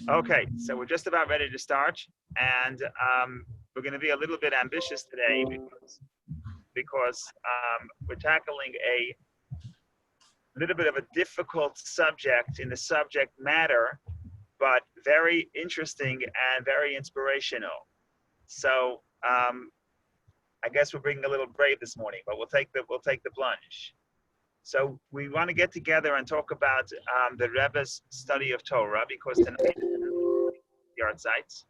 Okay, so we're just about ready to start, and we're going to be a little bit ambitious today because we're tackling a little bit of a difficult subject in the subject matter, but very interesting and very inspirational. So I guess we're being a little brave this morning, but we'll take the plunge. So we want to get together and talk about the Rebbe's study of Torah because tonight yard sites.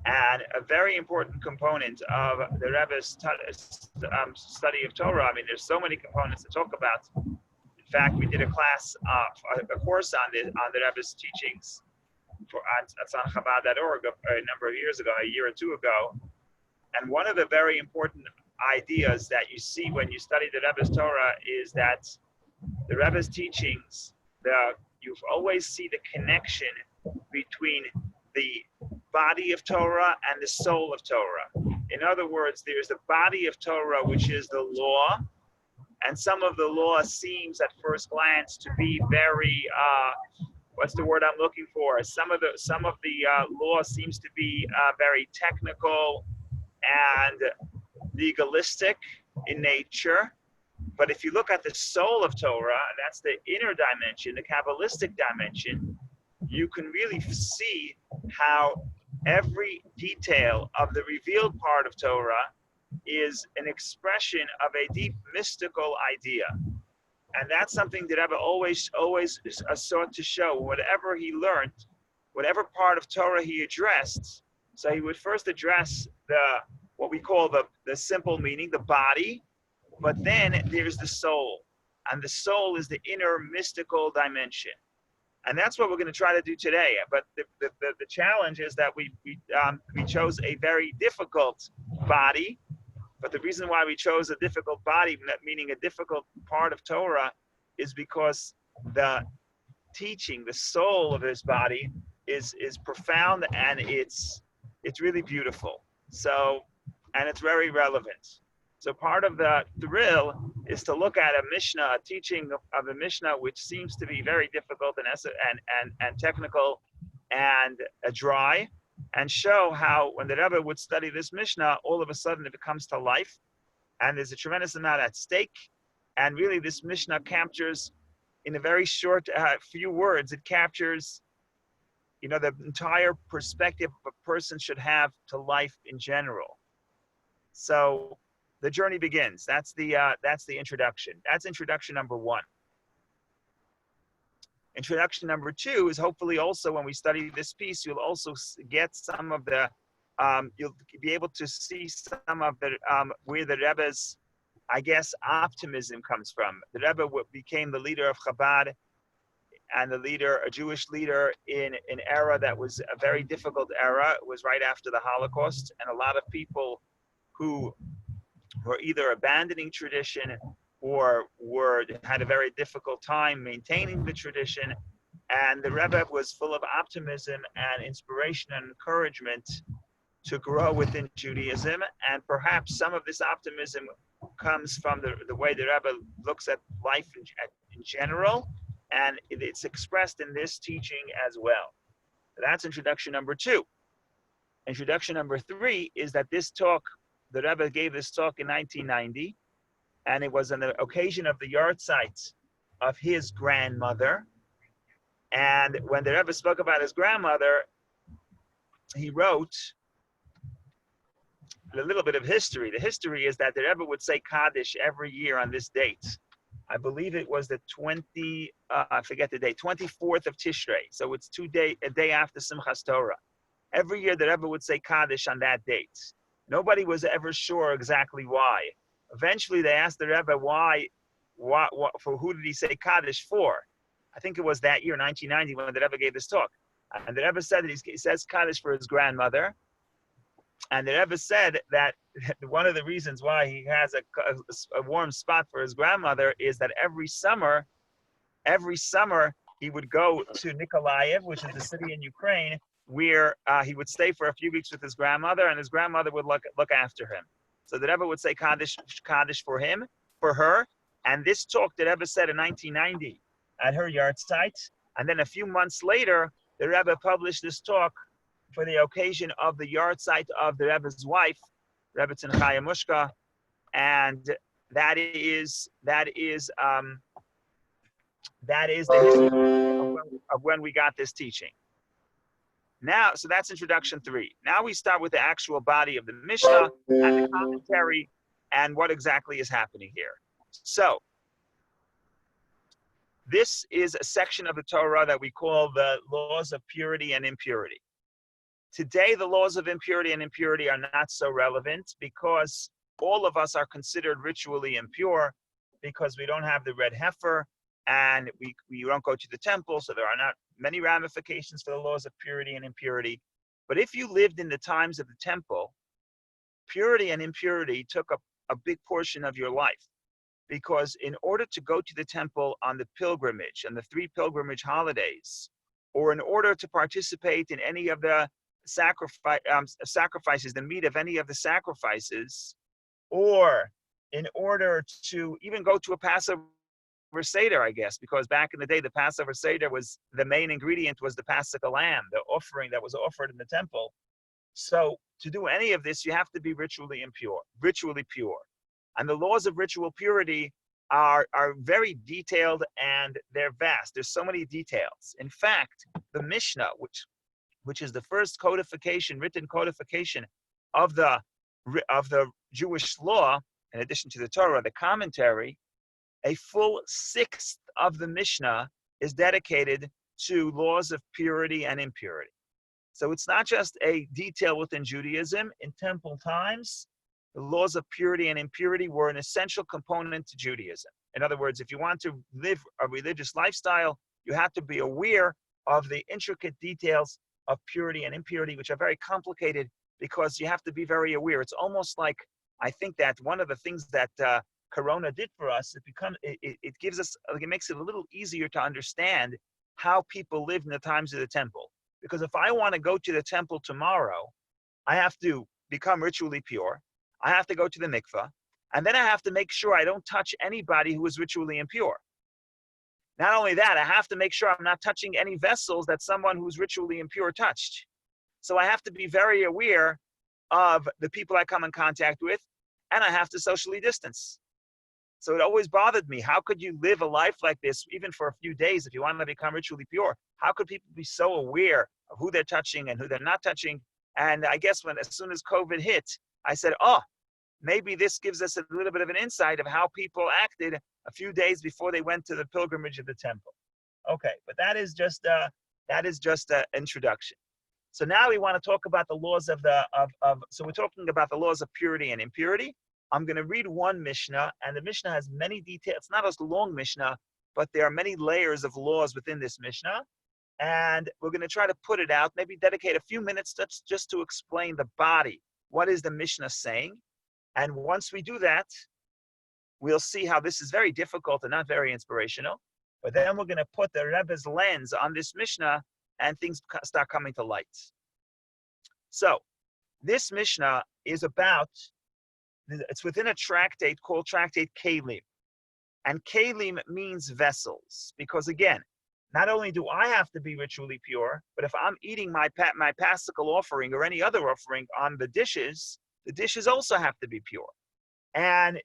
And a very important component of the Rebbe's study of Torah. I mean, there's so many components to talk about. In fact, we did a class, a course on the Rebbe's teachings on Chabad.org a number of years ago, a year or two ago. And one of the very important ideas that you see when you study the Rebbe's Torah is that the Rebbe's teachings, you always see the connection between the body of Torah and the soul of Torah. In other words, there's the body of Torah, which is the law, and some of the law seems at first glance to be very, what's the word I'm looking for? Some of the law seems to be very technical and legalistic in nature. But if you look at the soul of Torah, that's the inner dimension, the Kabbalistic dimension, you can really see how every detail of the revealed part of Torah is an expression of a deep mystical idea. And that's something that Rebbe always sought to show. Whatever he learned, whatever part of Torah he addressed, so he would first address what we call the simple meaning, the body, but then there's the soul. And the soul is the inner mystical dimension. And that's what we're going to try to do today. But the challenge is that we chose a very difficult body. But the reason why we chose a difficult body, meaning a difficult part of Torah, is because the teaching, the soul of this body, is profound and it's really beautiful. So, and it's very relevant. So part of the thrill is to look at a Mishnah, a teaching of a Mishnah, which seems to be very difficult and technical and dry, and show how when the Rebbe would study this Mishnah, all of a sudden it comes to life, and there's a tremendous amount at stake. And really this Mishnah captures, in a very short few words, it captures, the entire perspective a person should have to life in general. So the journey begins. That's the introduction. That's introduction number one. Introduction number two is hopefully also when we study this piece, you'll also get some of the, you'll be able to see some of the, where the Rebbe's, I guess, optimism comes from. The Rebbe became the leader of Chabad and a Jewish leader in an era that was a very difficult era. It was right after the Holocaust, and a lot of people who were either abandoning tradition or had a very difficult time maintaining the tradition. And the Rebbe was full of optimism and inspiration and encouragement to grow within Judaism. And perhaps some of this optimism comes from the way the Rebbe looks at life in general. And it's expressed in this teaching as well. That's introduction number two. Introduction number three is that this talk, the Rebbe gave this talk in 1990, and it was on the occasion of the yard site of his grandmother. And when the Rebbe spoke about his grandmother, he wrote a little bit of history. The history is that the Rebbe would say Kaddish every year on this date. I believe it was the 24th of Tishrei. So it's a day after Simchas Torah. Every year the Rebbe would say Kaddish on that date. Nobody was ever sure exactly why. Eventually they asked the Rebbe for who did he say Kaddish for? I think it was that year, 1990, when the Rebbe gave this talk. And the Rebbe said that he says Kaddish for his grandmother. And the Rebbe said that one of the reasons why he has a warm spot for his grandmother is that every summer he would go to Nikolaev, which is the city in Ukraine, where he would stay for a few weeks with his grandmother, and his grandmother would look after him. So the Rebbe would say Kaddish for her. And this talk that Rebbe said in 1990 at her yard site. And then a few months later, the Rebbe published this talk for the occasion of the yahrzeit of the Rebbe's wife, Rebbe Chaya Mushka, and that is the history of when we got this teaching. Now, so that's introduction 3. Now we start with the actual body of the Mishnah and the commentary and what exactly is happening here. So, this is a section of the Torah that we call the laws of purity and impurity. Today, the laws of impurity and impurity are not so relevant because all of us are considered ritually impure because we don't have the red heifer and we don't go to the temple, so there are not many ramifications for the laws of purity and impurity. But if you lived in the times of the temple, purity and impurity took a big portion of your life. Because in order to go to the temple on the pilgrimage and the 3 pilgrimage holidays, or in order to participate in any of the sacrifices, the meat of any of the sacrifices, or in order to even go to a Passover Seder, I guess, because back in the day, the Passover Seder was the main ingredient was the Passover lamb, the offering that was offered in the temple. So to do any of this, you have to be ritually pure. And the laws of ritual purity are very detailed and they're vast. There's so many details. In fact, the Mishnah, which is the first written codification of the Jewish law, in addition to the Torah, the commentary, a full 1/6 of the Mishnah is dedicated to laws of purity and impurity. So it's not just a detail within Judaism. In temple times, the laws of purity and impurity were an essential component to Judaism. In other words, if you want to live a religious lifestyle, you have to be aware of the intricate details of purity and impurity, which are very complicated because you have to be very aware. It's almost like, I think that one of the things that Corona did for us, it gives us, it makes it a little easier to understand how people lived in the times of the temple. Because if I want to go to the temple tomorrow, I have to become ritually pure. I have to go to the mikveh, and then I have to make sure I don't touch anybody who is ritually impure. Not only that, I have to make sure I'm not touching any vessels that someone who's ritually impure touched. So I have to be very aware of the people I come in contact with, and I have to socially distance. So it always bothered me. How could you live a life like this, even for a few days, if you want to become ritually pure? How could people be so aware of who they're touching and who they're not touching? And I guess as soon as COVID hit, I said, oh, maybe this gives us a little bit of an insight of how people acted a few days before they went to the pilgrimage of the temple. Okay, but that is just an introduction. So now we want to talk about the laws so we're talking about the laws of purity and impurity. I'm going to read one Mishnah, and the Mishnah has many details. It's not a long Mishnah, but there are many layers of laws within this Mishnah. And we're going to try to put it out, maybe dedicate a few minutes just to explain the body. What is the Mishnah saying? And once we do that, we'll see how this is very difficult and not very inspirational. But then we're going to put the Rebbe's lens on this Mishnah, and things start coming to light. So this Mishnah is it's within a tractate called Tractate Kelim. And Kelim means vessels, because again, not only do I have to be ritually pure, but if I'm eating my paschal offering or any other offering on the dishes also have to be pure. And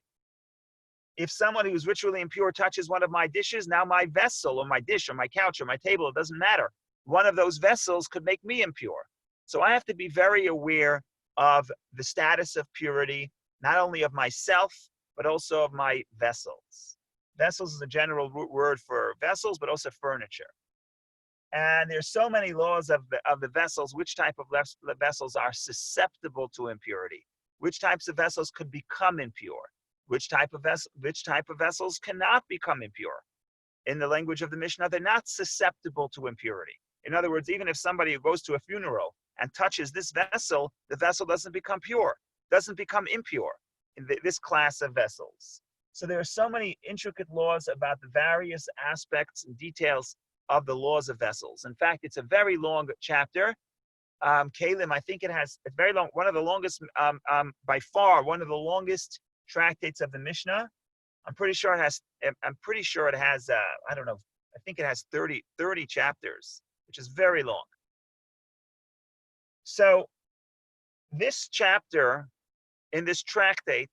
if someone who's ritually impure touches one of my dishes, now my vessel or my dish or my couch or my table, it doesn't matter. One of those vessels could make me impure. So I have to be very aware of the status of purity, not only of myself, but also of my vessels. Vessels is a general word for vessels, but also furniture. And there's so many laws of the vessels, which type of vessels are susceptible to impurity, which types of vessels could become impure, which type of vessels cannot become impure. In the language of the Mishnah, they're not susceptible to impurity. In other words, even if somebody goes to a funeral and touches this vessel, the vessel doesn't become pure, doesn't become impure in this class of vessels. So there are so many intricate laws about the various aspects and details of the laws of vessels. In fact, it's a very long chapter. Kelim, I think it's very long, one of the longest, by far, one of the longest tractates of the Mishnah. I'm pretty sure it has, I don't know, I think it has 30 chapters. which is very long. So this chapter in this tractate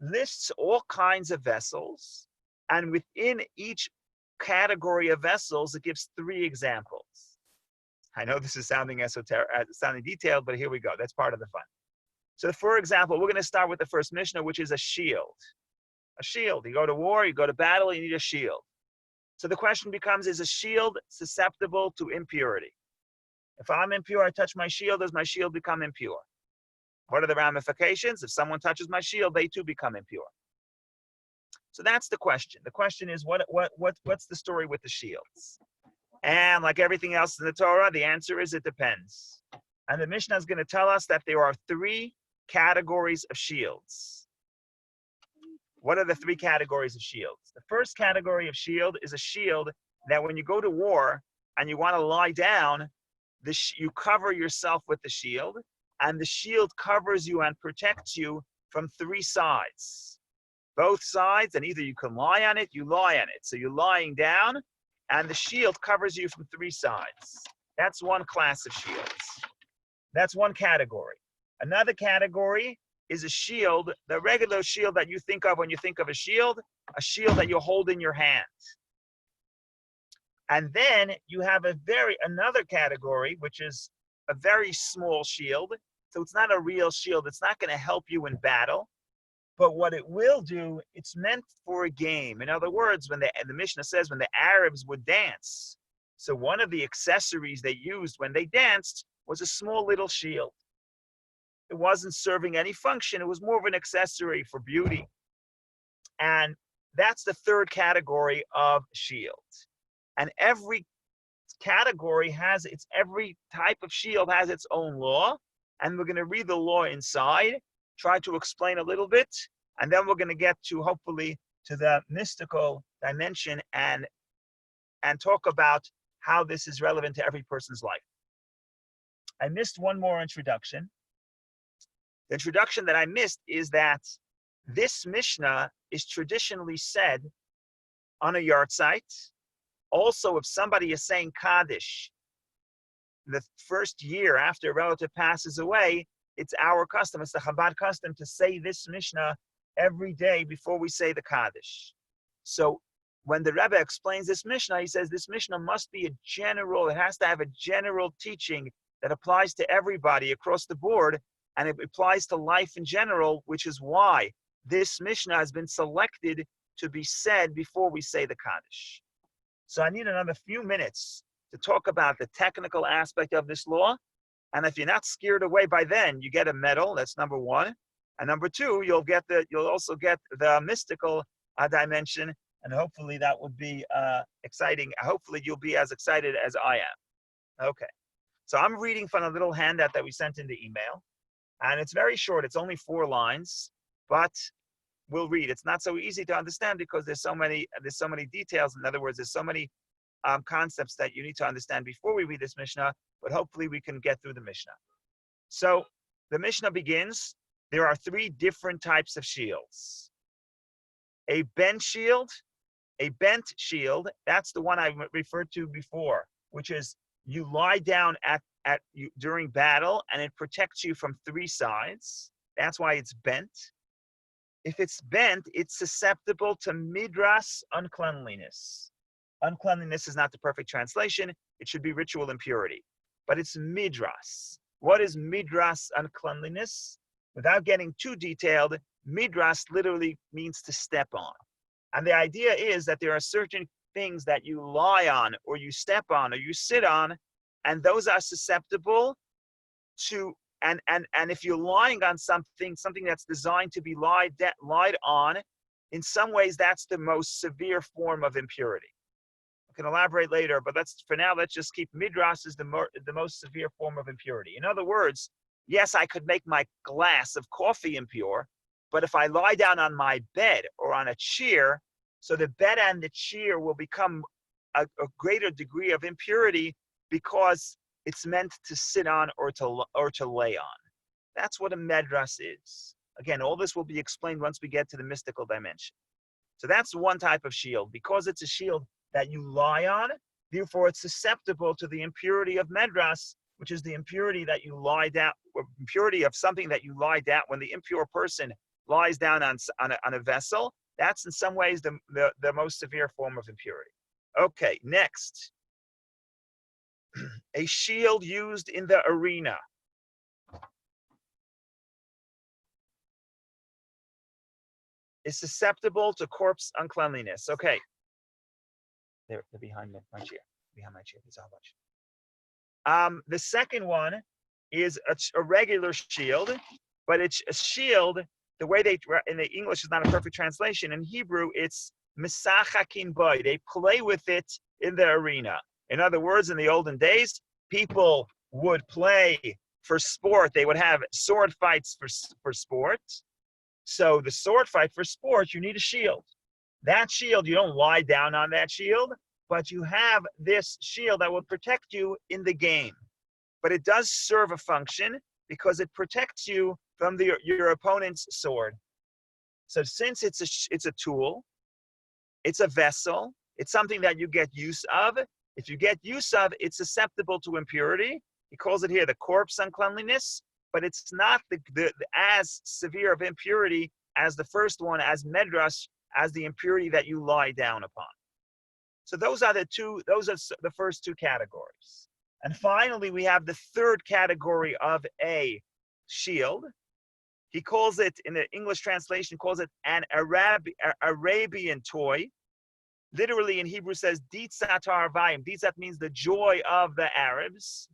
lists all kinds of vessels, and within each category of vessels, it gives 3 examples. I know this is sounding esoteric, sounding detailed, but here we go. That's part of the fun. So for example, we're going to start with the first Mishnah, which is a shield. A shield. You go to war, you go to battle, you need a shield. So the question becomes, is a shield susceptible to impurity? If I'm impure, I touch my shield, does my shield become impure? What are the ramifications? If someone touches my shield, they too become impure. So that's the question. The question is, what's the story with the shields? And like everything else in the Torah, the answer is it depends. And the Mishnah is going to tell us that there are 3 categories of shields. What are the 3 categories of shields? The first category of shield is a shield that when you go to war and you want to lie down, you cover yourself with the shield, and the shield covers you and protects you from 3 sides. Both sides, and either you can lie on it, you lie on it. So you're lying down, and the shield covers you from 3 sides. That's one class of shields. That's one category. Another category is a shield, the regular shield that you think of when you think of a shield that you hold in your hand. And then you have another category, which is a very small shield. So it's not a real shield. It's not going to help you in battle. But what it will do, it's meant for a game. In other words, when the Mishnah says when the Arabs would dance, so one of the accessories they used when they danced was a small little shield. It wasn't serving any function. It was more of an accessory for beauty. And that's the third category of shield. And every category every type of shield has its own law. And we're going to read the law inside, try to explain a little bit, and then we're going to get to, hopefully, to the mystical dimension and talk about how this is relevant to every person's life. I missed one more introduction. The introduction that I missed is that this Mishnah is traditionally said on a yahrzeit. Also, if somebody is saying Kaddish the first year after a relative passes away, it's our custom, it's the Chabad custom to say this Mishnah every day before we say the Kaddish. So when the Rebbe explains this Mishnah, he says this Mishnah must be it has to have a general teaching that applies to everybody across the board, and it applies to life in general, which is why this Mishnah has been selected to be said before we say the Kaddish. So I need another few minutes to talk about the technical aspect of this law. And if you're not scared away by then, you get a medal. That's number 1. And number 2, you'll also get the mystical dimension. And hopefully that would be exciting. Hopefully you'll be as excited as I am. Okay. So I'm reading from a little handout that we sent in the email. And it's very short. It's only 4 lines, but we'll read. It's not so easy to understand because there's so many details. In other words, there's so many concepts that you need to understand before we read this Mishnah, but hopefully we can get through the Mishnah. So the Mishnah begins, there are 3 different types of shields. A bent shield, that's the one I referred to before, which is you lie down during battle and it protects you from 3 sides. That's why it's bent. If it's bent, it's susceptible to midras uncleanliness. Uncleanliness is not the perfect translation. It should be ritual impurity. But it's midras. What is midras uncleanliness? Without getting too detailed, midras literally means to step on. And the idea is that there are certain things that you lie on, or you step on, or you sit on, and those are susceptible to, and if you're lying on something that's designed to be lied on, in some ways that's the most severe form of impurity. I can elaborate later, but for now, let's just keep midras is the most severe form of impurity. In other words, yes, I could make my glass of coffee impure, but if I lie down on my bed or on a chair, so the bed and the chair will become a greater degree of impurity because it's meant to sit on or to lay on. That's what a medras is. Again, all this will be explained once we get to the mystical dimension. So that's one type of shield. Because it's a shield that you lie on, Therefore, it's susceptible to the impurity of medras, which is the impurity that you lie down, or impurity of something that you lie down. When the impure person lies down on a vessel, that's in some ways the most severe form of impurity. Okay, next. A shield used in the arena. Is susceptible to corpse uncleanliness. Okay. They're behind my chair. Behind my chair. There's a whole bunch. The second one is a regular shield, but it's a shield. The way they in the English is not a perfect translation. In Hebrew, it's misachakin boy. They play with it in the arena. In other words, in the olden days, people would play for sport. They would have sword fights for sport. So the sword fight for sport, you need a shield. That shield, you don't lie down on that shield, but you have this shield that will protect you in the game. But it does serve a function because it protects you from your opponent's sword. So since it's a tool, it's a vessel, it's something that you get use of. If you get use of, it's susceptible to impurity. He calls it here the corpse uncleanliness, but it's not the as severe of impurity as the first one, as medras, as the impurity that you lie down upon. So those are the first two categories. And finally, we have the third category of a shield. He calls it, in the English translation, calls it an Arabian toy. Literally in Hebrew says, Ditzat Arvayim. Ditzat means the joy of the Arabs.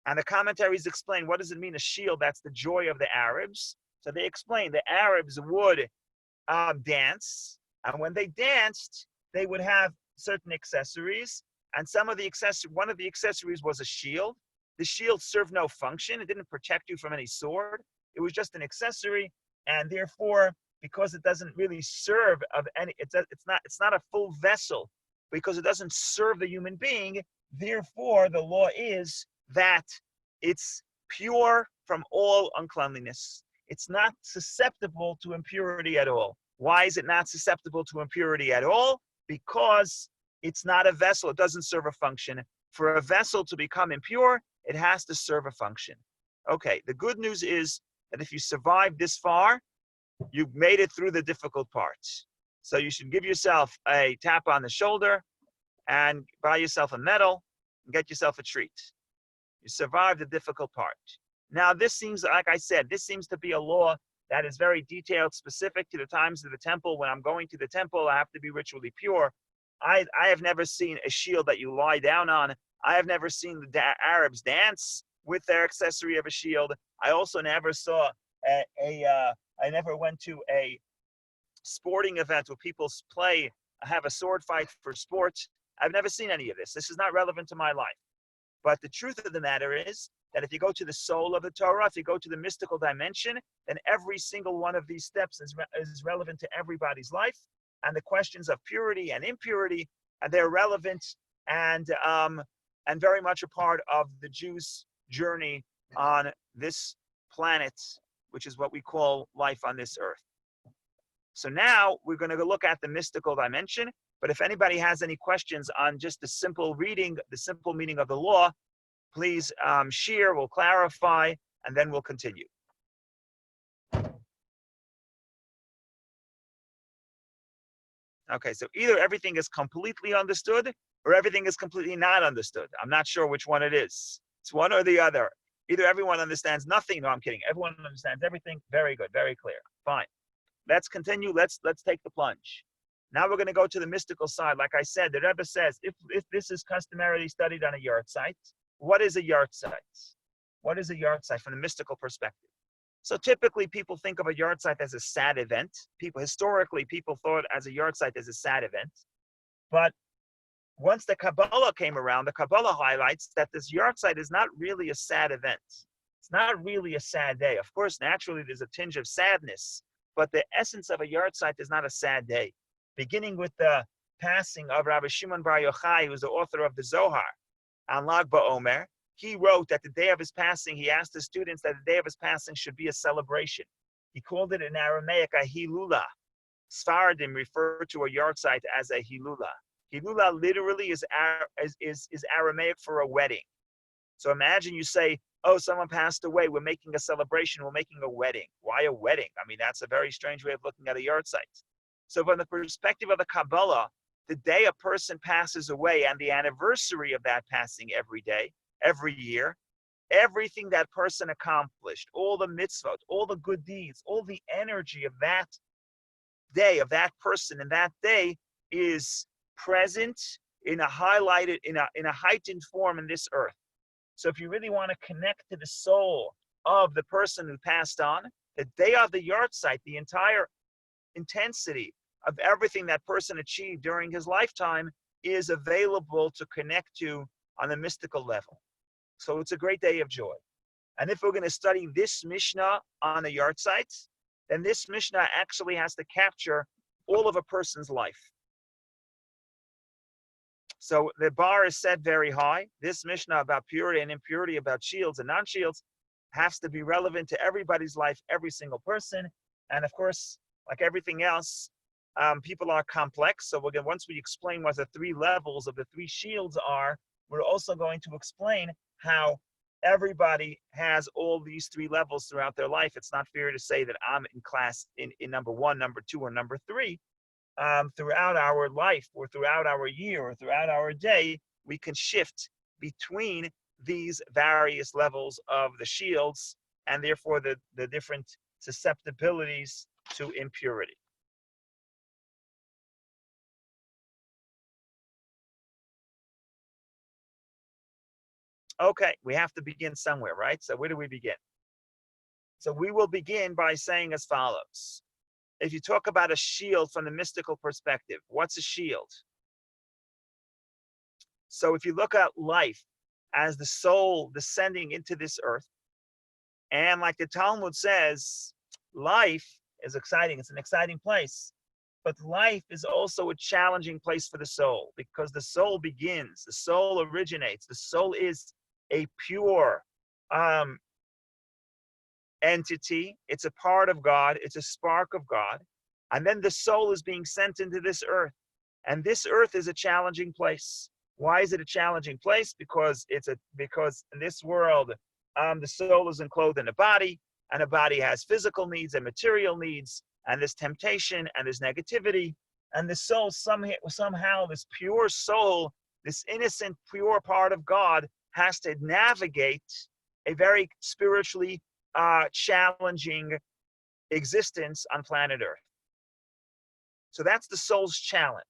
And the commentaries explain, what does it mean, a shield? That's the joy of the Arabs. So they explain the Arabs would dance. And when they danced, they would have certain accessories. And one of the accessories was a shield. The shield served no function. It didn't protect you from any sword. It was just an accessory. And therefore, because it doesn't really serve of any, it's not a full vessel, because it doesn't serve the human being. Therefore, the law is that it's pure from all uncleanliness. It's not susceptible to impurity at all. Why is it not susceptible to impurity at all? Because it's not a vessel. It doesn't serve a function. For a vessel to become impure, it has to serve a function. Okay, the good news is that if you survive this far, you've made it through the difficult parts. So you should give yourself a tap on the shoulder and buy yourself a medal and get yourself a treat. You survived the difficult part. Now, this seems, like I said, this seems to be a law that is very detailed, specific to the times of the temple. When I'm going to the temple, I have to be ritually pure. I have never seen a shield that you lie down on. I have never seen the Arabs dance with their accessory of a shield. I also never saw I never went to a sporting event where people have a sword fight for sport. I've never seen any of this. This is not relevant to my life. But the truth of the matter is that if you go to the soul of the Torah, if you go to the mystical dimension, then every single one of these steps is relevant to everybody's life. And the questions of purity and impurity, and they're relevant and very much a part of the Jews' journey on this planet, which is what we call life on this earth. So now we're going to go look at the mystical dimension. But if anybody has any questions on just the simple reading, the simple meaning of the law, please share, we'll clarify, and then we'll continue. Okay, so either everything is completely understood or everything is completely not understood. I'm not sure which one it is. It's one or the other. Either everyone understands nothing. No, I'm kidding. Everyone understands everything. Very good, very clear. Fine. Let's continue. Let's take the plunge. Now we're going to go to the mystical side. Like I said, the Rebbe says, if this is customarily studied on a yard site, what is a yard site? What is a yard site from the mystical perspective? So typically people think of a yard site as a sad event. Historically, people thought as a yard site as a sad event. But once the Kabbalah came around, the Kabbalah highlights that this yard site is not really a sad event. It's not really a sad day. Of course, naturally, there's a tinge of sadness, but the essence of a yard site is not a sad day. Beginning with the passing of Rabbi Shimon Bar Yochai, who's the author of the Zohar, on Lag BaOmer, he wrote that the day of his passing, he asked his students that the day of his passing should be a celebration. He called it in Aramaic a hilula. Sfaradim refer to a yard site as a hilula. Hilula literally is Aramaic for a wedding. So imagine you say, oh, someone passed away. We're making a celebration. We're making a wedding. Why a wedding? I mean, that's a very strange way of looking at a yard site. So from the perspective of the Kabbalah, the day a person passes away and the anniversary of that passing every day, every year, everything that person accomplished, all the mitzvot, all the good deeds, all the energy of that day, of that person in that day is present in a highlighted, in a heightened form in this earth. So if you really want to connect to the soul of the person who passed on, the day of the yard site, the entire intensity of everything that person achieved during his lifetime is available to connect to on a mystical level. So it's a great day of joy. And if we're going to study this Mishnah on a yard site, then this Mishnah actually has to capture all of a person's life. So the bar is set very high. This Mishnah about purity and impurity, about shields and non-shields, has to be relevant to everybody's life, every single person. And of course, like everything else, people are complex. So again, once we explain what the three levels of the three shields are, we're also going to explain how everybody has all these three levels throughout their life. It's not fair to say that I'm in class in number one, number two, or number three. Throughout our life, or throughout our year, or throughout our day, we can shift between these various levels of the shields, and therefore the different susceptibilities to impurity. Okay, we have to begin somewhere, right? So where do we begin? So we will begin by saying as follows. If you talk about a shield from the mystical perspective, what's a shield? So if you look at life as the soul descending into this earth, and like the Talmud says, life is exciting. It's an exciting place. But life is also a challenging place for the soul, because the soul begins, the soul originates, the soul is a pure entity. It's a part of God. It's a spark of God. And then the soul is being sent into this earth. And this earth is a challenging place. Why is it a challenging place? Because in this world, the soul is enclosed in a body, and a body has physical needs and material needs, and there's temptation and there's negativity. And the soul, somehow, this pure soul, this innocent, pure part of God, has to navigate a very spiritually challenging existence on planet Earth. So that's the soul's challenge.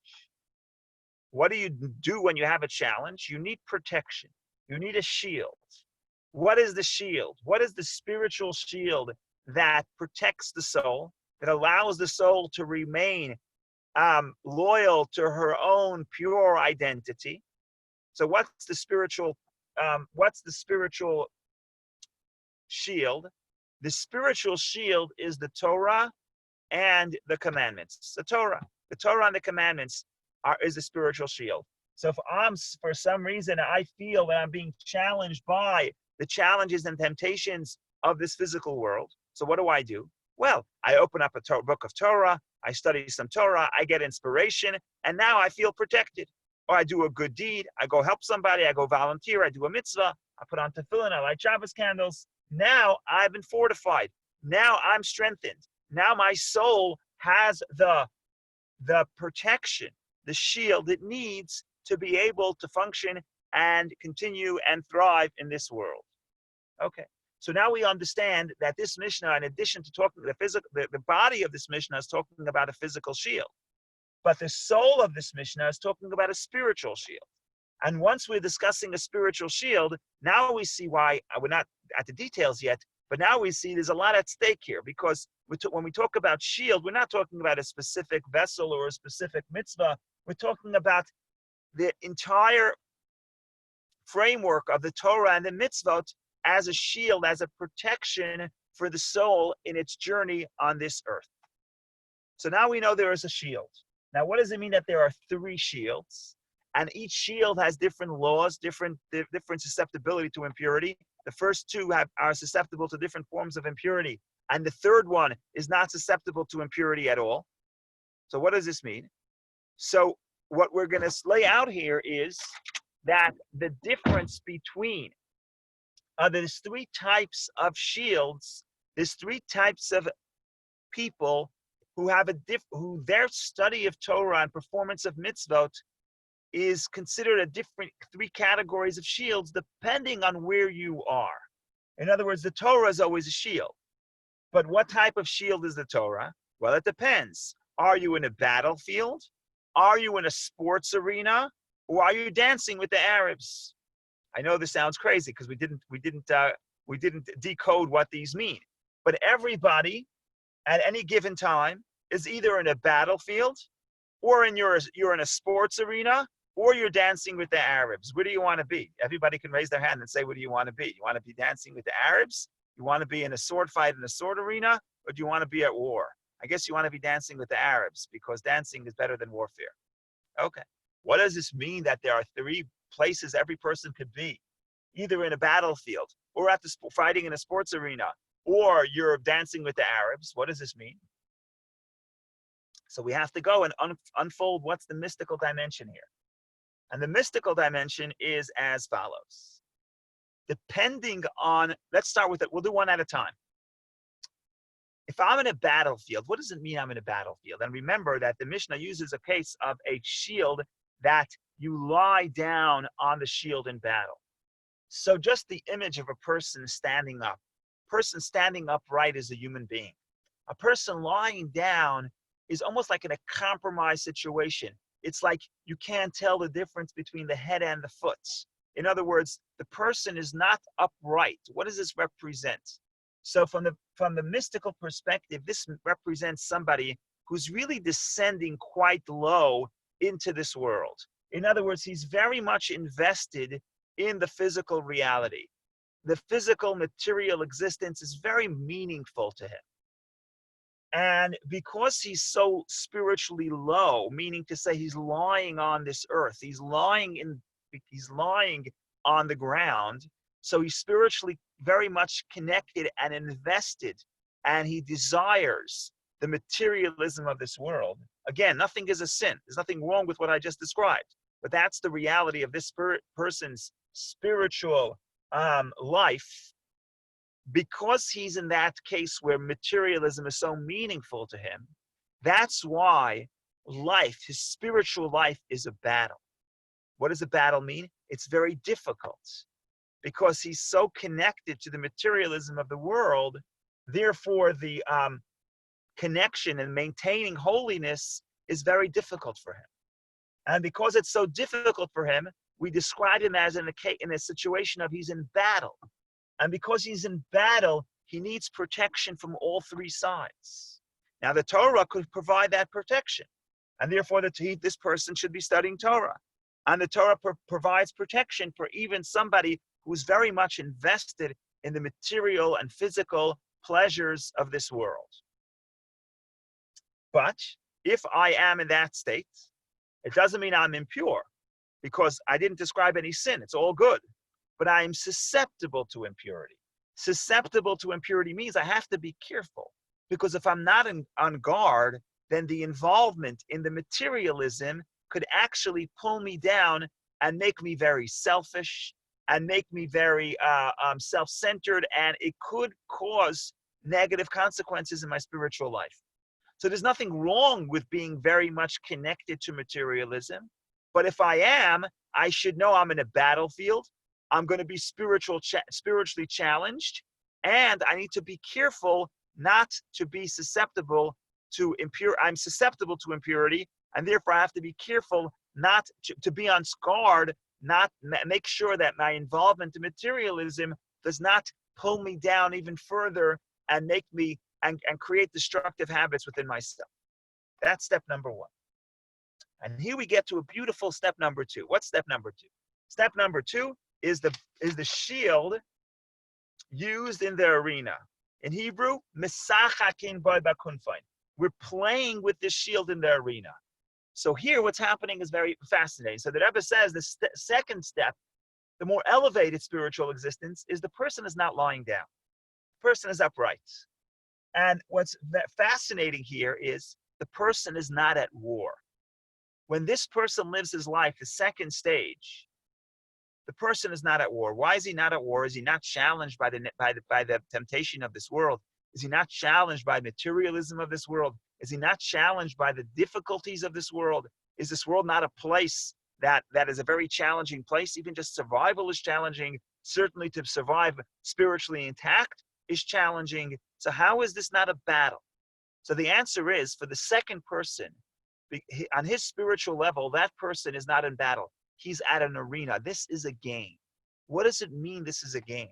What do you do when you have a challenge? You need protection. You need a shield. What is the shield? What is the spiritual shield that protects the soul, that allows the soul to remain loyal to her own pure identity? So what's the spiritual shield? The spiritual shield is the Torah and the commandments. The Torah and the commandments is the spiritual shield. So if for some reason, I feel that I'm being challenged by the challenges and temptations of this physical world, so what do? Well, I open up a book of Torah, I study some Torah, I get inspiration, and now I feel protected. Or I do a good deed, I go help somebody, I go volunteer, I do a mitzvah, I put on tefillin, I light Shabbos candles. Now I've been fortified. Now I'm strengthened. Now my soul has the protection, the shield it needs to be able to function and continue and thrive in this world. Okay, so now we understand that this Mishnah, in addition to talking the body of this Mishnah is talking about a physical shield, but the soul of this Mishnah is talking about a spiritual shield. And once we're discussing a spiritual shield, now we see why we're not at the details yet, but now we see there's a lot at stake here, because when we talk about shield, we're not talking about a specific vessel or a specific mitzvah. We're talking about the entire framework of the Torah and the mitzvot as a shield, as a protection for the soul in its journey on this earth. So now we know there is a shield. Now, what does it mean that there are three shields? And each shield has different laws, different susceptibility to impurity. The first two are susceptible to different forms of impurity. And the third one is not susceptible to impurity at all. So what does this mean? So what we're going to lay out here is that the difference between there's three types of shields. There's three types of people who have who their study of Torah and performance of mitzvot is considered a different three categories of shields depending on where you are. In other words, the Torah is always a shield. But what type of shield is the Torah? Well, it depends. Are you in a battlefield? Are you in a sports arena? Or are you dancing with the Arabs? I know this sounds crazy because we didn't decode what these mean. But everybody at any given time is either in a battlefield, or you're in a sports arena, or you're dancing with the Arabs. Where do you want to be? Everybody can raise their hand and say, what do you want to be? You want to be dancing with the Arabs? You want to be in a sword fight in a sword arena? Or do you want to be at war? I guess you want to be dancing with the Arabs because dancing is better than warfare. Okay. What does this mean that there are three places every person could be? Either in a battlefield, or at the fighting in a sports arena, or you're dancing with the Arabs. What does this mean? So we have to go and unfold what's the mystical dimension here. And the mystical dimension is as follows. Depending on, let's start with it. We'll do one at a time. If I'm in a battlefield, what does it mean I'm in a battlefield? And remember that the Mishnah uses a case of a shield that you lie down on the shield in battle. So just the image of a person standing up. A person standing upright is a human being. A person lying down is almost like in a compromised situation. It's like you can't tell the difference between the head and the foot. In other words, the person is not upright. What does this represent? So from the mystical perspective, this represents somebody who's really descending quite low into this world. In other words, he's very much invested in the physical reality. The physical material existence is very meaningful to him. And because he's so spiritually low, meaning to say he's lying on this earth, he's lying on the ground, so he's spiritually very much connected and invested, and he desires the materialism of this world. Again, nothing is a sin. There's nothing wrong with what I just described, but that's the reality of this person's spiritual life. Because he's in that case where materialism is so meaningful to him, that's why life, his spiritual life, is a battle. What does a battle mean? It's very difficult because he's so connected to the materialism of the world. Therefore, the connection and maintaining holiness is very difficult for him. And because it's so difficult for him, we describe him as in a situation of he's in battle. And because he's in battle, he needs protection from all three sides. Now, the Torah could provide that protection. And therefore, this person should be studying Torah. And the Torah provides protection for even somebody who's very much invested in the material and physical pleasures of this world. But if I am in that state, it doesn't mean I'm impure, because I didn't describe any sin. It's all good. But I am susceptible to impurity. Susceptible to impurity means I have to be careful, because if I'm not on guard, then the involvement in the materialism could actually pull me down and make me very selfish and make me very self-centered, and it could cause negative consequences in my spiritual life. So there's nothing wrong with being very much connected to materialism, but if I am, I should know I'm in a battlefield. I'm going to be spiritually challenged, and I need to be careful not to be susceptible to impurity. I'm susceptible to impurity, and therefore I have to be careful not to be on guard, not make sure that my involvement in materialism does not pull me down even further and make me and create destructive habits within myself. That's step number one. And here we get to a beautiful step number two. What's step number two? Step number two is the shield used in the arena. In Hebrew, mesachakin bo bakunfain. We're playing with this shield in the arena. So here what's happening is very fascinating. So the Rebbe says the second step, the more elevated spiritual existence, is the person is not lying down. The person is upright. And what's fascinating here is the person is not at war. When this person lives his life, the second stage, the person is not at war. Why is he not at war? Is he not challenged by the temptation of this world? Is he not challenged by materialism of this world? Is he not challenged by the difficulties of this world? Is this world not a place that is a very challenging place? Even just survival is challenging. Certainly to survive spiritually intact is challenging. So how is this not a battle? So the answer is, for the second person, on his spiritual level, that person is not in battle. He's at an arena. This is a game. What does it mean this is a game?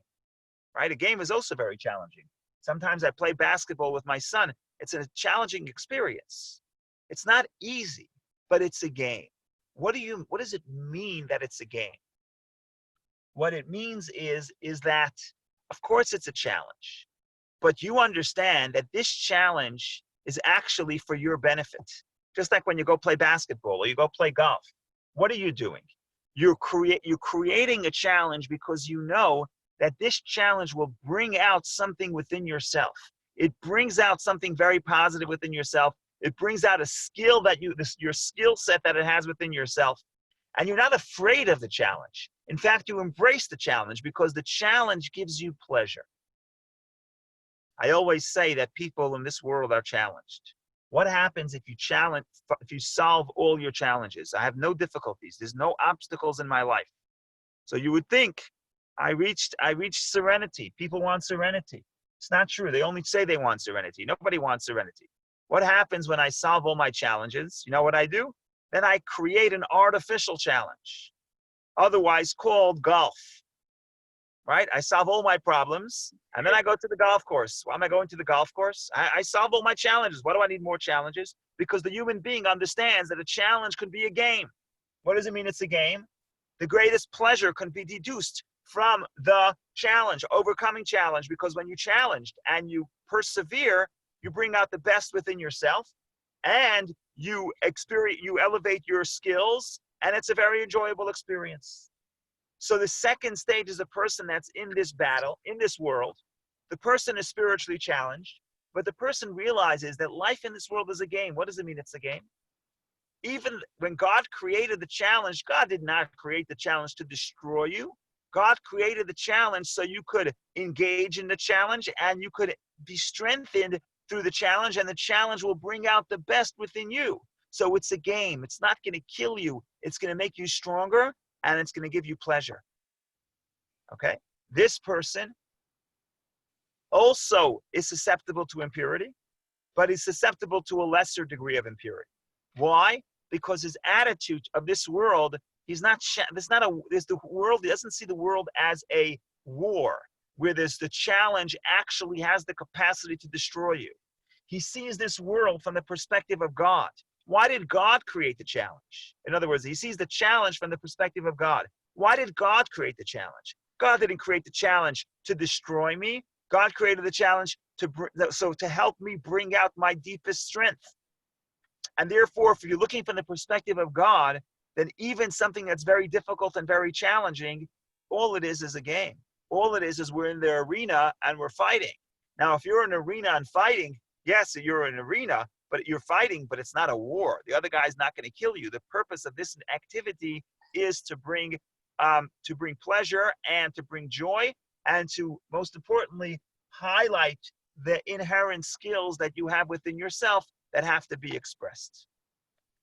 Right? A game is also very challenging. Sometimes I play basketball with my son. It's a challenging experience. It's not easy, but it's a game. What does it mean that it's a game? What it means is that, of course, it's a challenge, but you understand that this challenge is actually for your benefit. Just like when you go play basketball or you go play golf. What are you doing? You're creating a challenge because you know that this challenge will bring out something within yourself. It brings out something very positive within yourself. It brings out a skill that your skill set that it has within yourself. And you're not afraid of the challenge. In fact, you embrace the challenge because the challenge gives you pleasure. I always say that people in this world are challenged. What happens if you solve all your challenges? I have no difficulties. There's no obstacles in my life. So you would think I reached serenity. People want serenity. It's not true. They only say they want serenity. Nobody wants serenity. What happens when I solve all my challenges? You know what I do? Then I create an artificial challenge, otherwise called golf. Right? I solve all my problems, and then I go to the golf course. Why am I going to the golf course? I solve all my challenges. What do I need more challenges? Because the human being understands that a challenge could be a game. What does it mean it's a game? The greatest pleasure can be deduced from the challenge, overcoming challenge, because when you challenge and you persevere, you bring out the best within yourself, and you elevate your skills, and it's a very enjoyable experience. So the second stage is a person that's in this battle, in this world. The person is spiritually challenged, but the person realizes that life in this world is a game. What does it mean it's a game? Even when God created the challenge, God did not create the challenge to destroy you. God created the challenge so you could engage in the challenge and you could be strengthened through the challenge, and the challenge will bring out the best within you. So it's a game. It's not going to kill you. It's going to make you stronger, and it's going to give you pleasure. Okay? This person also is susceptible to impurity, but he's susceptible to a lesser degree of impurity. Why? Because his attitude of this world, he doesn't see the world as a war, where the challenge actually has the capacity to destroy you. He sees this world from the perspective of God. Why did God create the challenge? In other words, he sees the challenge from the perspective of God. Why did God create the challenge? God didn't create the challenge to destroy me. God created the challenge to help me bring out my deepest strength. And therefore, if you're looking from the perspective of God, then even something that's very difficult and very challenging, all it is a game. All it is we're in the arena and we're fighting. Now, if you're in an arena and fighting, yes, you're in an arena, but you're fighting, but it's not a war. The other guy's not going to kill you. The purpose of this activity is to bring pleasure and to bring joy, and to, most importantly, highlight the inherent skills that you have within yourself that have to be expressed.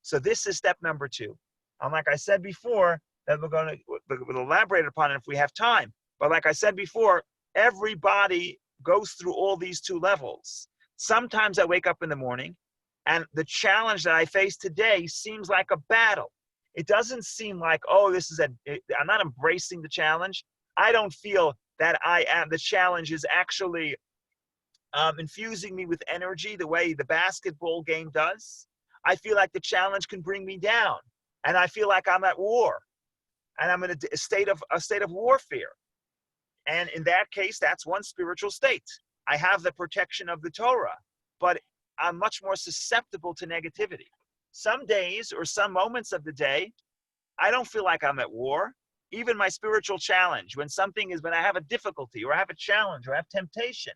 So this is step number 2. And like I said before, that we'll elaborate upon it if we have time. But like I said before, everybody goes through all these 2 levels. Sometimes I wake up in the morning, and the challenge that I face today seems like a battle. It doesn't seem like, oh, I'm not embracing the challenge. I don't feel that the challenge is actually infusing me with energy the way the basketball game does. I feel like the challenge can bring me down, and I feel like I'm at war, and I'm in a state of warfare. And in that case, that's one spiritual state. I have the protection of the Torah, but I'm much more susceptible to negativity. Some days or some moments of the day, I don't feel like I'm at war. Even my spiritual challenge, when I have a difficulty or I have a challenge or I have temptation,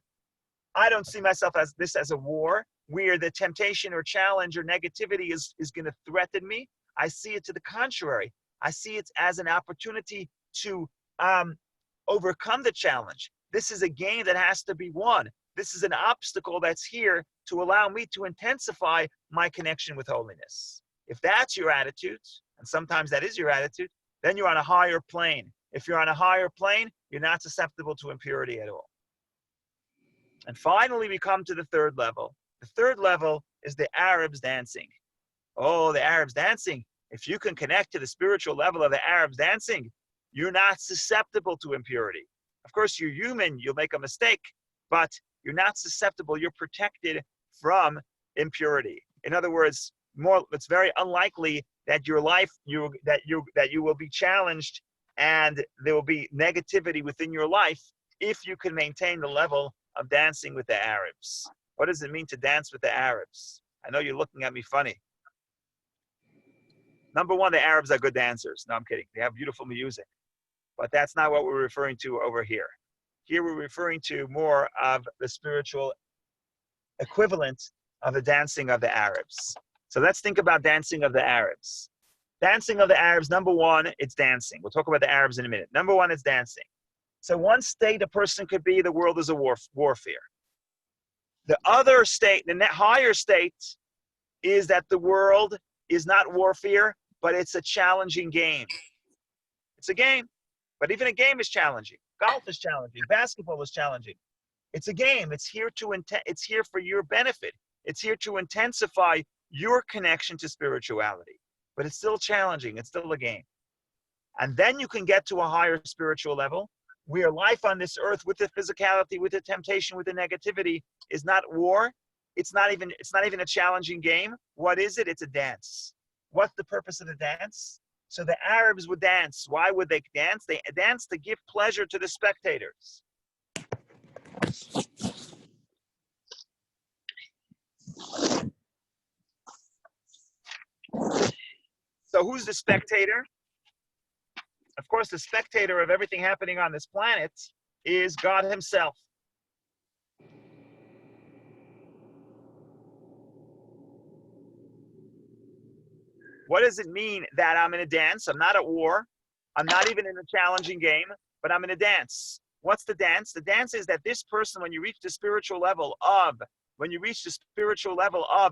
I don't see myself as a war where the temptation or challenge or negativity is going to threaten me. I see it to the contrary. I see it as an opportunity to overcome the challenge. This is a game that has to be won. This is an obstacle that's here to allow me to intensify my connection with holiness. If that's your attitude, and sometimes that is your attitude, then you're on a higher plane. If you're on a higher plane, you're not susceptible to impurity at all. And finally, we come to the third level. The third level is the Arabs dancing. Oh, the Arabs dancing. If you can connect to the spiritual level of the Arabs dancing, you're not susceptible to impurity. Of course, you're human, you'll make a mistake, but you're not susceptible, you're protected from impurity. In other words, it's very unlikely that your life, you will be challenged and there will be negativity within your life if you can maintain the level of dancing with the Arabs. What does it mean to dance with the Arabs? I know you're looking at me funny. Number one, the Arabs are good dancers. No, I'm kidding. They have beautiful music. But that's not what we're referring to over here. Here we're referring to more of the spiritual equivalent of the dancing of the Arabs. So let's think about dancing of the Arabs. Dancing of the Arabs, number one, it's dancing. We'll talk about the Arabs in a minute. Number one, it's dancing. So one state a person could be, the world is a warfare. The other state, the higher state, is that the world is not warfare, but it's a challenging game. It's a game, but even a game is challenging. Golf is challenging. Basketball is challenging. It's a game. It's here for your benefit. It's here to intensify your connection to spirituality. But it's still challenging. It's still a game. And then you can get to a higher spiritual level where life on this earth with the physicality, with the temptation, with the negativity is not war. It's not even a challenging game. What is it? It's a dance. What's the purpose of the dance? So the Arabs would dance. Why would they dance? They dance to give pleasure to the spectators. So who's the spectator? Of course, the spectator of everything happening on this planet is God himself. What does it mean that I'm in a dance? I'm not at war. I'm not even in a challenging game, but I'm in a dance. What's the dance? The dance is that this person, when you reach the spiritual level of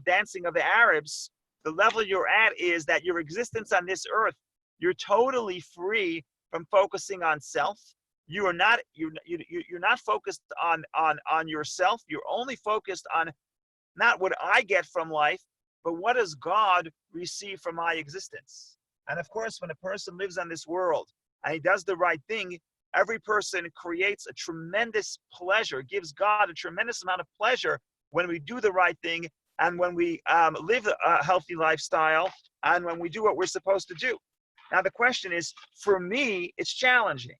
dancing of the Arabs, the level you're at is that your existence on this earth, you're totally free from focusing on self. You're not focused on yourself. You're only focused on not what I get from life, but what does God receive from my existence? And of course, when a person lives on this world and he does the right thing, every person creates a tremendous pleasure, gives God a tremendous amount of pleasure when we do the right thing and when we live a healthy lifestyle and when we do what we're supposed to do. Now, the question is, for me, it's challenging.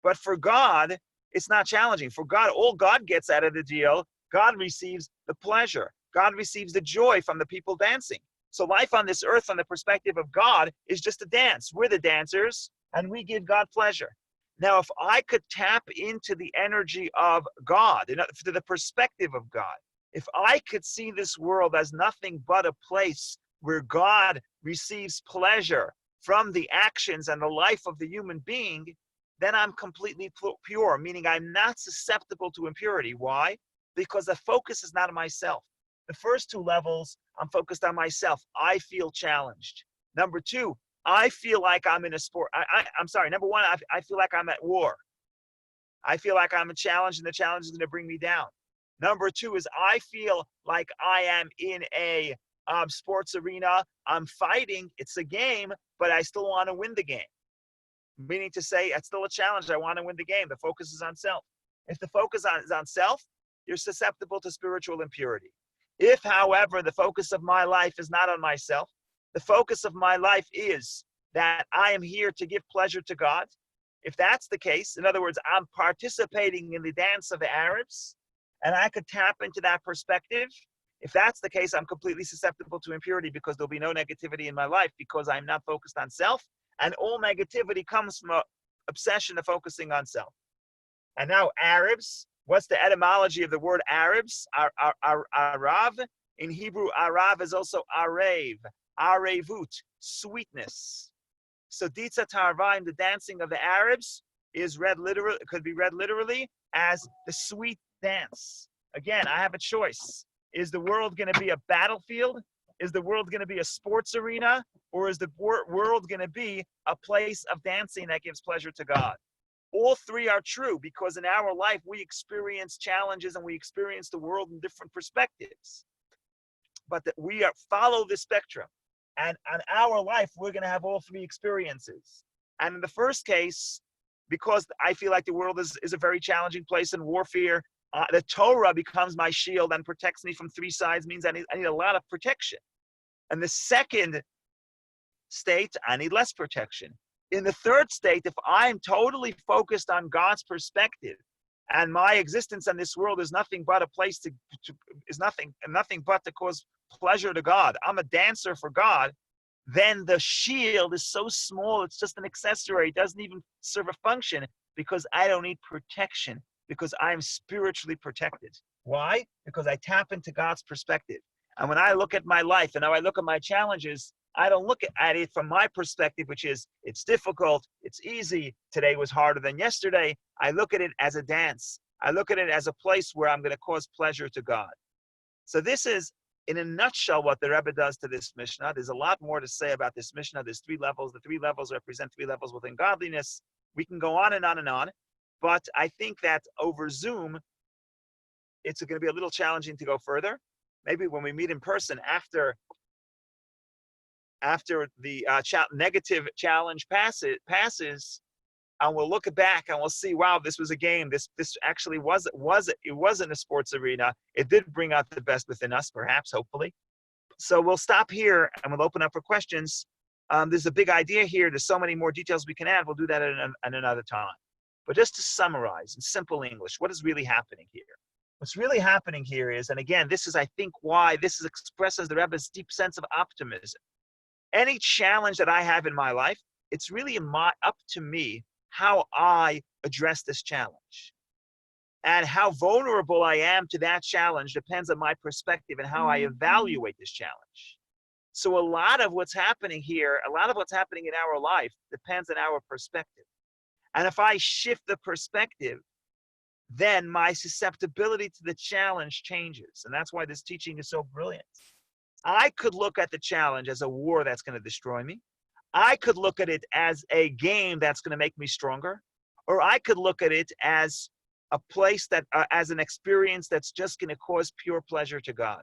But for God, it's not challenging. For God, all God gets out of the deal, God receives the pleasure. God receives the joy from the people dancing. So life on this earth from the perspective of God is just a dance. We're the dancers and we give God pleasure. Now, if I could tap into the energy of God, to the perspective of God, if I could see this world as nothing but a place where God receives pleasure from the actions and the life of the human being, then I'm completely pure, meaning I'm not susceptible to impurity. Why? Because the focus is not on myself. The first two levels, I'm focused on myself. I feel challenged. Number two, I feel like I'm in a sport. I'm sorry. Number one, I feel like I'm at war. I feel like I'm a challenge and the challenge is going to bring me down. Number two is I feel like I am in a sports arena. I'm fighting. It's a game, but I still want to win the game. Meaning to say, it's still a challenge. I want to win the game. The focus is on self. If the focus is on self, you're susceptible to spiritual impurity. If, however, the focus of my life is not on myself, the focus of my life is that I am here to give pleasure to God. If that's the case, in other words, I'm participating in the dance of the Arabs, and I could tap into that perspective. If that's the case, I'm completely susceptible to impurity because there'll be no negativity in my life because I'm not focused on self, and all negativity comes from an obsession of focusing on self. And now Arabs. What's the etymology of the word Arabs? Arav. In Hebrew, Arav is also Arev, Arevut. sweetness. So Ditza Tarvaim, the dancing of the Arabs, is read literally, could be read literally as the sweet dance. Again, I have a choice. Is the world going to be a battlefield? Is the world going to be a sports arena? Or is the world going to be a place of dancing that gives pleasure to God? All three are true, because in our life we experience challenges and we experience the world in different perspectives. But that we follow the spectrum. And on our life, we're going to have all three experiences. And in the first case, because I feel like the world is a very challenging place in warfare, the Torah becomes my shield and protects me from three sides, means I need a lot of protection. And the second state, I need less protection. In the third state, if I'm totally focused on God's perspective, and my existence in this world is nothing but a place is nothing but to cause pleasure to God, I'm a dancer for God, then the shield is so small, it's just an accessory, it doesn't even serve a function, because I don't need protection, because I'm spiritually protected. Why? Because I tap into God's perspective. And when I look at my life and how I look at my challenges, I don't look at it from my perspective, which is it's difficult, it's easy, today was harder than yesterday. I look at it as a dance. I look at it as a place where I'm going to cause pleasure to God. So this is, in a nutshell, what the Rebbe does to this Mishnah. There's a lot more to say about this Mishnah. There's three levels. The three levels represent three levels within godliness. We can go on and on and on. But I think that over Zoom, it's going to be a little challenging to go further. Maybe when we meet in person after the negative challenge passes, and we'll look back and we'll see, wow, this was a game. This actually wasn't a sports arena. It did bring out the best within us, perhaps, hopefully. So we'll stop here and we'll open up for questions. There's a big idea here. There's so many more details we can add. We'll do that at another time. But just to summarize in simple English, what is really happening here? What's really happening here is, and again, this is, I think, why this is expresses the Rebbe's deep sense of optimism. Any challenge that I have in my life, it's really up to me how I address this challenge. And how vulnerable I am to that challenge depends on my perspective and how I evaluate this challenge. So a lot of what's happening here, a lot of what's happening in our life depends on our perspective. And if I shift the perspective, then my susceptibility to the challenge changes. And that's why this teaching is so brilliant. I could look at the challenge as a war that's going to destroy me. I could look at it as a game that's going to make me stronger. Or I could look at it as a place that, as an experience that's just going to cause pure pleasure to God.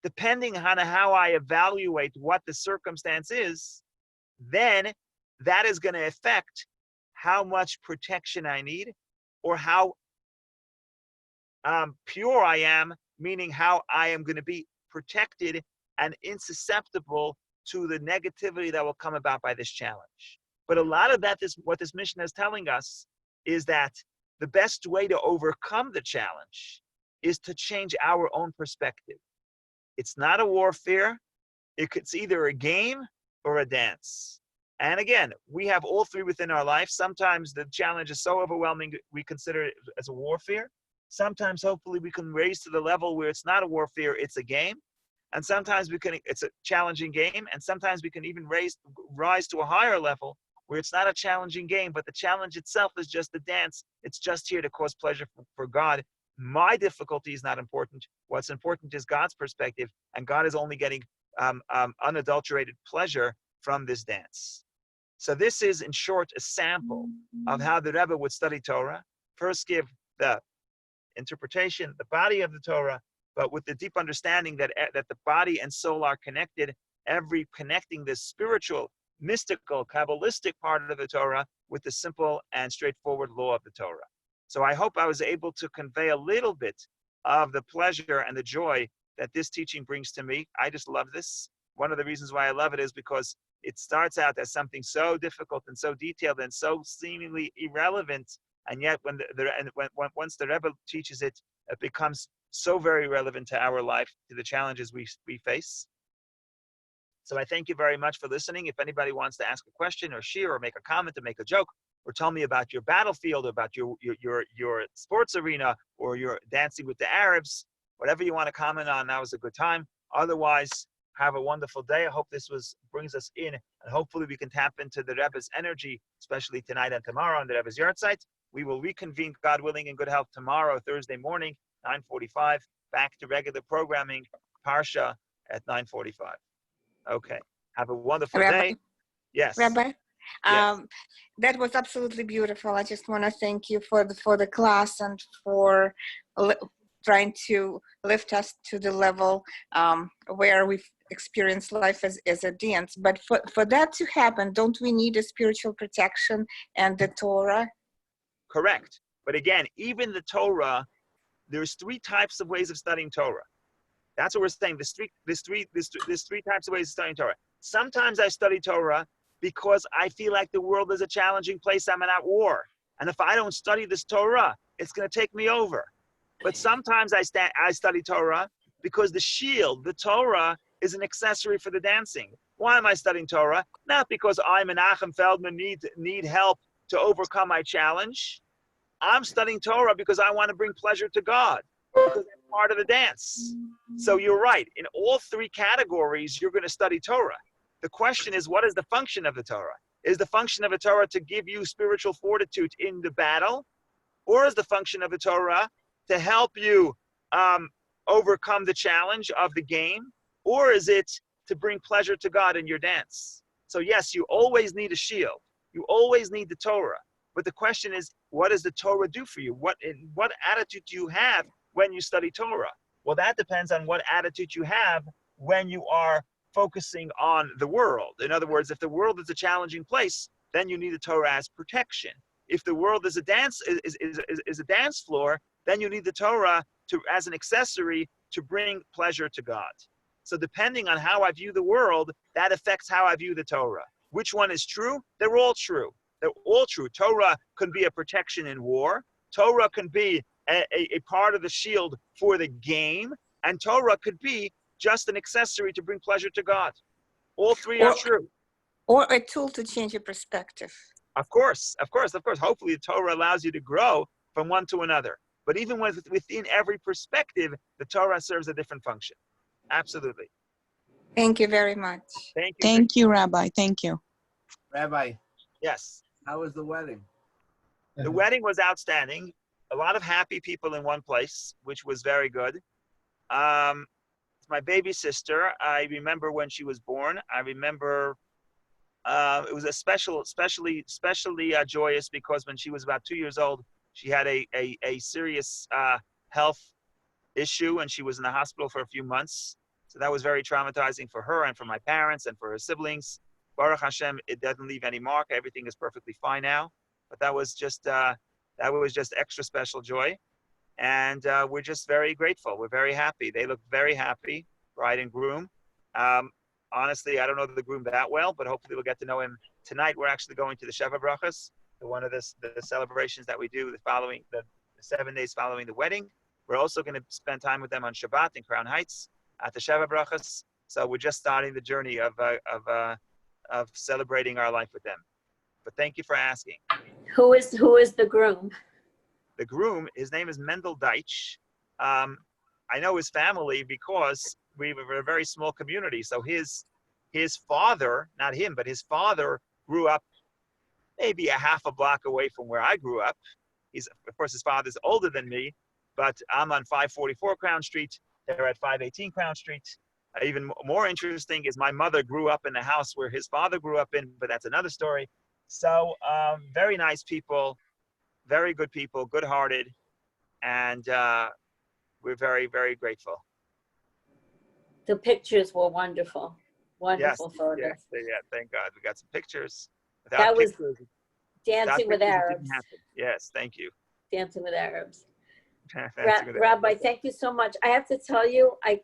Depending on how I evaluate what the circumstance is, then that is going to affect how much protection I need, or how pure I am, meaning how I am going to be protected and insusceptible to the negativity that will come about by this challenge. But a lot of that is what this Mishnah is telling us, is that the best way to overcome the challenge is to change our own perspective. It's not a warfare. It's either a game or a dance. And again, we have all three within our life. Sometimes the challenge is so overwhelming, we consider it as a warfare. Sometimes, hopefully, we can raise to the level where it's not a warfare, it's a game. And sometimes it's a challenging game. And sometimes we can even rise to a higher level where it's not a challenging game, but the challenge itself is just a dance. It's just here to cause pleasure for God. My difficulty is not important. What's important is God's perspective, and God is only getting unadulterated pleasure from this dance. So this is, in short, a sample of how the Rebbe would study Torah. First give the interpretation, the body of the Torah, but with the deep understanding that the body and soul are connected, connecting this spiritual, mystical, Kabbalistic part of the Torah with the simple and straightforward law of the Torah. So I hope I was able to convey a little bit of the pleasure and the joy that this teaching brings to me. I just love this. One of the reasons why I love it is because it starts out as something so difficult and so detailed and so seemingly irrelevant, and yet once the Rebbe teaches it, it becomes so very relevant to our life, to the challenges we face. So I thank you very much for listening. If anybody wants to ask a question or share or make a comment or make a joke or tell me about your battlefield or about your sports arena or your dancing with the Arabs, whatever you want to comment on, now is a good time. Otherwise, Have a wonderful day. I hope this brings us in, and hopefully we can tap into the Rebbe's energy, especially tonight and tomorrow on the Rebbe's Yahrzeit. We will reconvene, God willing, in good health tomorrow, Thursday morning, 9:45, back to regular programming, Parsha at 9:45. Okay. Have a wonderful Rabbi, day. Yes. Rabbi, Yes. that was absolutely beautiful. I just want to thank you for the class and for trying to lift us to the level where we've experienced life as a dance. But for that to happen, don't we need a spiritual protection and the Torah? Correct. But again, even the Torah, there's three types of ways of studying Torah. That's what we're saying. There's three types of ways of studying Torah. Sometimes I study Torah because I feel like the world is a challenging place. I'm at war. And if I don't study this Torah, it's going to take me over. But sometimes I study Torah because the shield, the Torah, is an accessory for the dancing. Why am I studying Torah? Not because I, Menachem Feldman, need help to overcome my challenge. I'm studying Torah because I want to bring pleasure to God, because I'm part of the dance. So you're right. In all three categories, you're going to study Torah. The question is, what is the function of the Torah? Is the function of the Torah to give you spiritual fortitude in the battle? Or is the function of the Torah to help you overcome the challenge of the game? Or is it to bring pleasure to God in your dance? So yes, you always need a shield. You always need the Torah. But the question is, what does the Torah do for you? What attitude do you have when you study Torah? Well, that depends on what attitude you have when you are focusing on the world. In other words, if the world is a challenging place, then you need the Torah as protection. If the world is a dance floor, then you need the Torah as an accessory to bring pleasure to God. So depending on how I view the world, that affects how I view the Torah. Which one is true? They're all true. They're all true. Torah can be a protection in war. Torah can be a part of the shield for the game. And Torah could be just an accessory to bring pleasure to God. All three are true. Or a tool to change your perspective. Of course. Hopefully the Torah allows you to grow from one to another. But even within every perspective, the Torah serves a different function. Absolutely. Thank you very much. Thank you. Thank you, Rabbi. Thank you. Rabbi. Yes. How was the wedding? The wedding was outstanding. A lot of happy people in one place, which was very good. My baby sister, I remember when she was born. I remember it was especially joyous because when she was about 2 years old, she had a serious health issue and she was in the hospital for a few months. So that was very traumatizing for her and for my parents and for her siblings. Baruch Hashem, it doesn't leave any mark. Everything is perfectly fine now. But that was just extra special joy. And we're just very grateful. We're very happy. They look very happy, bride and groom. Honestly, I don't know the groom that well, but hopefully we'll get to know him tonight. We're actually going to the Sheva Brachas, one of the celebrations that we do the 7 days following the wedding. We're also going to spend time with them on Shabbat in Crown Heights at the Sheva Brachas. So we're just starting the journey of celebrating our life with them. But thank you for asking. Who is the groom? The groom, his name is Mendel Deitch. I know his family because we were a very small community. So his father, not him, but his father grew up maybe a half a block away from where I grew up. Of course, his father's older than me, but I'm on 544 Crown Street. They're at 518 Crown Street. Even more interesting is my mother grew up in the house where his father grew up in, but that's another story. So very nice people, very good people, good-hearted, and we're very, very grateful. The pictures were wonderful. Wonderful photos. Yes, thank God. We got some pictures. That was Dancing with Arabs. Yes, thank you. Dancing with Arabs. Rabbi, thank you so much. I have to tell you, I